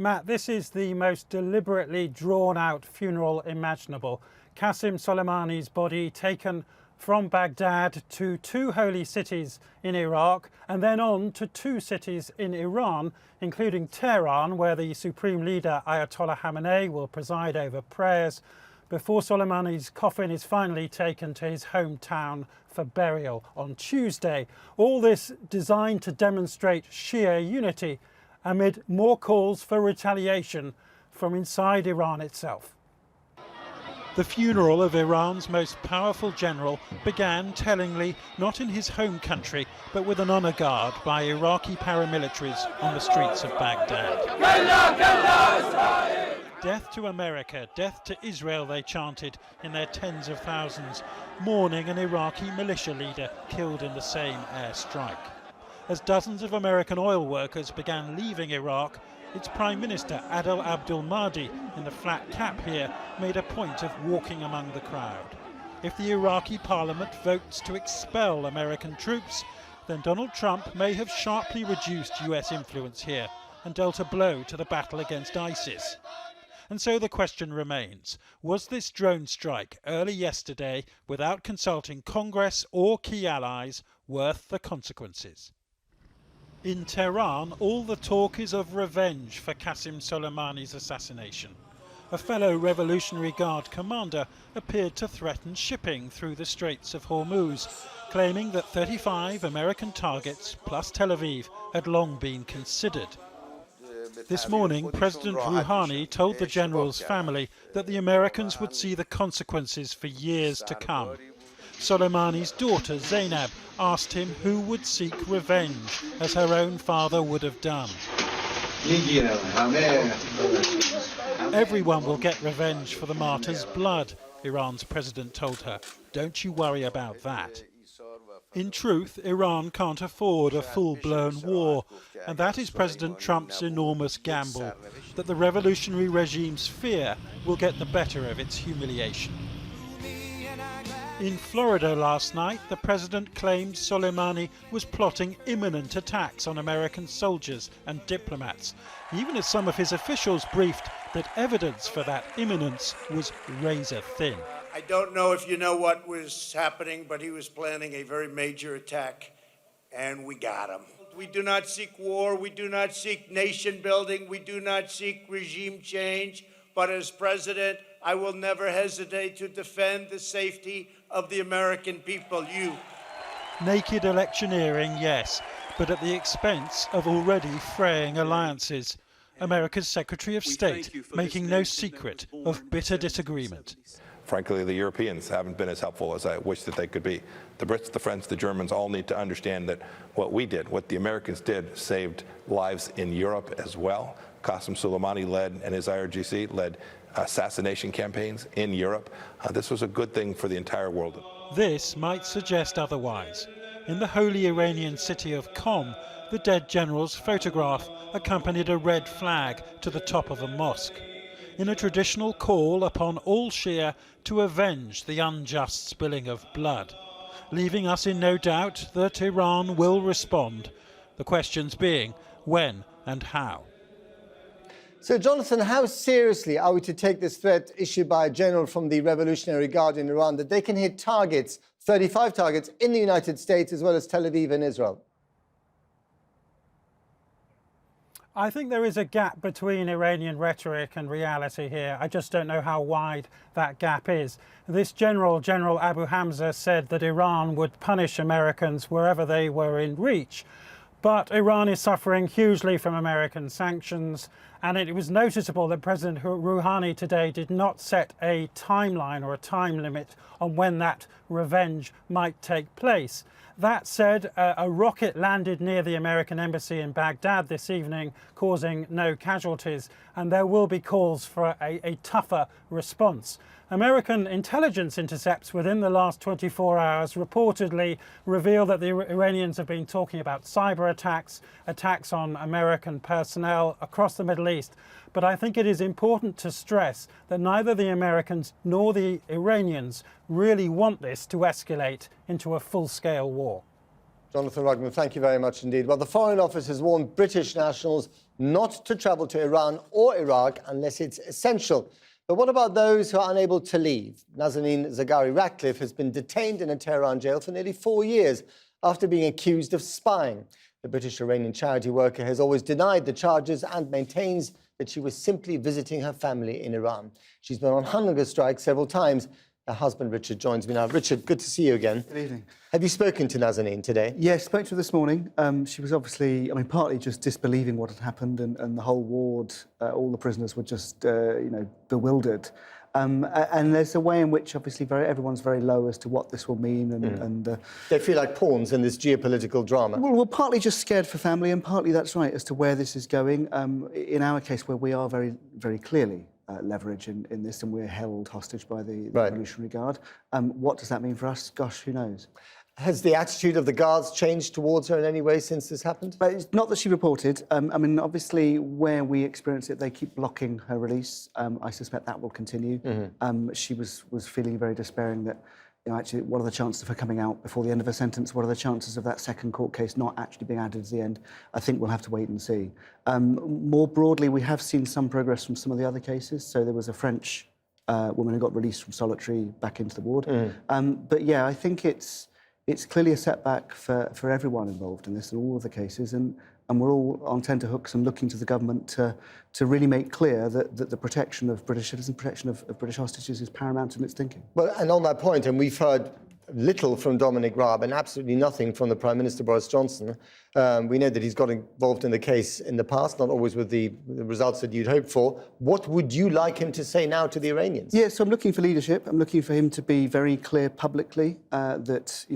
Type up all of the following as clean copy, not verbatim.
Matt, this is the most deliberately drawn-out funeral imaginable. Qassem Soleimani's body taken from Baghdad to 2 holy cities in Iraq and then on to 2 cities in Iran, including Tehran, where the Supreme Leader Ayatollah Khamenei will preside over prayers before Soleimani's coffin is finally taken to his hometown for burial on Tuesday. All this designed to demonstrate Shia unity amid more calls for retaliation from inside Iran itself. The funeral of Iran's most powerful general began tellingly not in his home country, but with an honour guard by Iraqi paramilitaries on the streets of Baghdad. Death to America, death to Israel, they chanted in their tens of thousands, mourning an Iraqi militia leader killed in the same airstrike. As dozens of American oil workers began leaving Iraq, its Prime Minister Adel Abdul Mahdi, in the flat cap here, made a point of walking among the crowd. If the Iraqi parliament votes to expel American troops, then Donald Trump may have sharply reduced US influence here and dealt a blow to the battle against ISIS. And so the question remains, was this drone strike early yesterday, without consulting Congress or key allies, worth the consequences? In Tehran, all the talk is of revenge for Qassem Soleimani's assassination. A fellow Revolutionary Guard commander appeared to threaten shipping through the Straits of Hormuz, claiming that 35 American targets, plus Tel Aviv, had long been considered. This morning, President Rouhani told the general's family that the Americans would see the consequences for years to come. Soleimani's daughter, Zainab, asked him who would seek revenge, as her own father would have done. Everyone will get revenge for the martyr's blood, Iran's president told her. Don't you worry about that. In truth, Iran can't afford a full-blown war, and that is President Trump's enormous gamble, that the revolutionary regime's fear will get the better of its humiliation. In Florida last night, the president claimed Soleimani was plotting imminent attacks on American soldiers and diplomats, even as some of his officials briefed that evidence for that imminence was razor thin. I don't know if you know what was happening, but he was planning a very major attack, and we got him. We do not seek war, we do not seek nation building, we do not seek regime change, but as president, I will never hesitate to defend the safety of the American people, you. Naked electioneering, yes, but at the expense of already fraying alliances. America's Secretary of State making no secret of bitter disagreement. Frankly, the Europeans haven't been as helpful as I wish that they could be. The Brits, the French, the Germans all need to understand that what we did, what the Americans did, saved lives in Europe as well. Qassem Soleimani led, and his IRGC led, assassination campaigns in Europe. This was a good thing for the entire world. This might suggest otherwise. In the holy Iranian city of Qom, the dead general's photograph accompanied a red flag to the top of a mosque, in a traditional call upon all Shia to avenge the unjust spilling of blood, leaving us in no doubt that Iran will respond, the questions being when and how. So, Jonathan, how seriously are we to take this threat issued by a general from the Revolutionary Guard in Iran that they can hit targets, 35 targets, in the United States as well as Tel Aviv and Israel? I think there is a gap between Iranian rhetoric and reality here. I just don't know how wide that gap is. This General Abu Hamza, said that Iran would punish Americans wherever they were in reach. But Iran is suffering hugely from American sanctions, and it was noticeable that President Rouhani today did not set a timeline or a time limit on when that revenge might take place. That said, a rocket landed near the American embassy in Baghdad this evening, causing no casualties, and there will be calls for a tougher response. American intelligence intercepts within the last 24 hours reportedly reveal that the Iranians have been talking about cyber attacks, attacks on American personnel across the Middle East. But I think it is important to stress that neither the Americans nor the Iranians really want this to escalate into a full-scale war. Jonathan Rugman, thank you very much indeed. Well, the Foreign Office has warned British nationals not to travel to Iran or Iraq unless it's essential. But what about those who are unable to leave? Nazanin Zaghari-Ratcliffe has been detained in a Tehran jail for nearly 4 years after being accused of spying. The British-Iranian charity worker has always denied the charges and maintains that she was simply visiting her family in Iran. She's been on hunger strike several times. Her husband, Richard, joins me now. Richard, good to see you again. Good evening. Have you spoken to Nazanin today? Yes, spoke to her this morning. She was obviously, partly just disbelieving what had happened, and the whole ward, all the prisoners were just, bewildered. And there's a way in which, obviously, everyone's very low as to what this will mean, and They feel like pawns in this geopolitical drama. well, we're partly just scared for family, and partly that's right as to where this is going. In our case, where we are very, very clearly leverage in this, and we're held hostage by the Revolutionary Guard. What does that mean for us? Gosh, who knows? Has the attitude of the guards changed towards her in any way since this happened? But it's not that she reported. Obviously, where we experience it, they keep blocking her release. I suspect that will continue. She was feeling very despairing that, actually, what are the chances of her coming out before the end of her sentence? What are the chances of that second court case not actually being added to the end? I think we'll have to wait and see. More broadly, we have seen some progress from some of the other cases. So there was a French woman who got released from solitary back into the ward. But yeah, I think it's clearly a setback for everyone involved in this, in all of the cases, and we're all on tenterhooks and looking to the government to really make clear that the protection of British citizens, protection of British hostages is paramount in its thinking. Well, and on that point, and we've heard little from Dominic Raab and absolutely nothing from the Prime Minister, Boris Johnson. We know that he's got involved in the case in the past, not always with the results that you'd hoped for. What would you like him to say now to the Iranians? Yeah, so I'm looking for leadership. I'm looking for him to be very clear publicly that,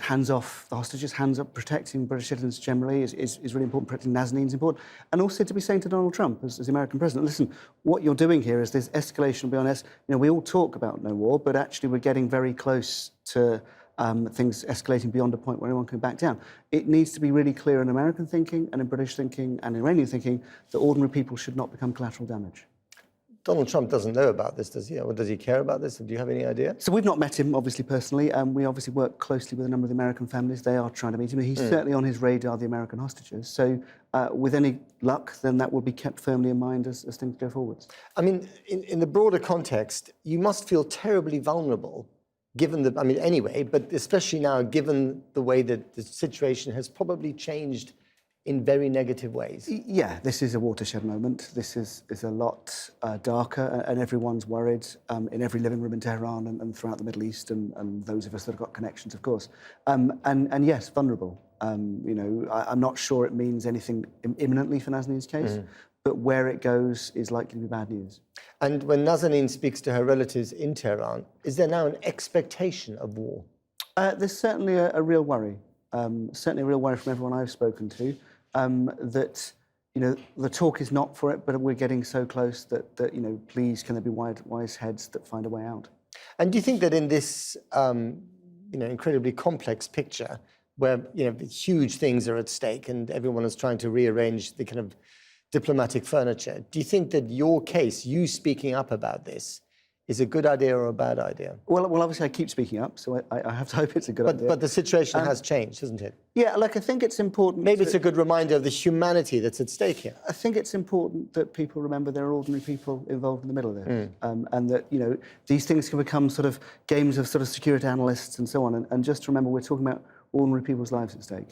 hands off the hostages, hands up protecting British citizens generally is really important, protecting Nazanin's important. And also to be saying to Donald Trump, as the American president, listen, what you're doing here is this escalation beyond us. We all talk about no war, but actually we're getting very close to things escalating beyond a point where anyone can back down. It needs to be really clear in American thinking and in British thinking and Iranian thinking that ordinary people should not become collateral damage. Donald Trump doesn't know about this, does he? Or does he care about this? Do you have any idea? So we've not met him, obviously, personally. We obviously work closely with a number of the American families. They are trying to meet him. He's certainly on his radar, the American hostages. So with any luck, then that will be kept firmly in mind as things go forwards. In the broader context, you must feel terribly vulnerable given but especially now, given the way that the situation has probably changed in very negative ways. Yeah, this is a watershed moment. This is a lot darker, and everyone's worried in every living room in Tehran and throughout the Middle East, and those of us that have got connections, of course. And yes, vulnerable. I'm not sure it means anything imminently for Nazanin's case, but where it goes is likely to be bad news. And when Nazanin speaks to her relatives in Tehran, is there now an expectation of war? There's certainly a real worry. Certainly a real worry from everyone I've spoken to, that, the talk is not for it, but we're getting so close that please, can there be wise heads that find a way out? And do you think that in this, incredibly complex picture, where, huge things are at stake and everyone is trying to rearrange the kind of diplomatic furniture, do you think that your case, you speaking up about this, is a good idea or a bad idea? Well, obviously I keep speaking up, so I have to hope it's a good idea. But the situation has changed, hasn't it? Yeah, I think it's important. Maybe it's a good reminder of the humanity that's at stake here. I think it's important that people remember there are ordinary people involved in the middle of this, and that these things can become sort of games of sort of security analysts and so on. And just remember, we're talking about ordinary people's lives at stake.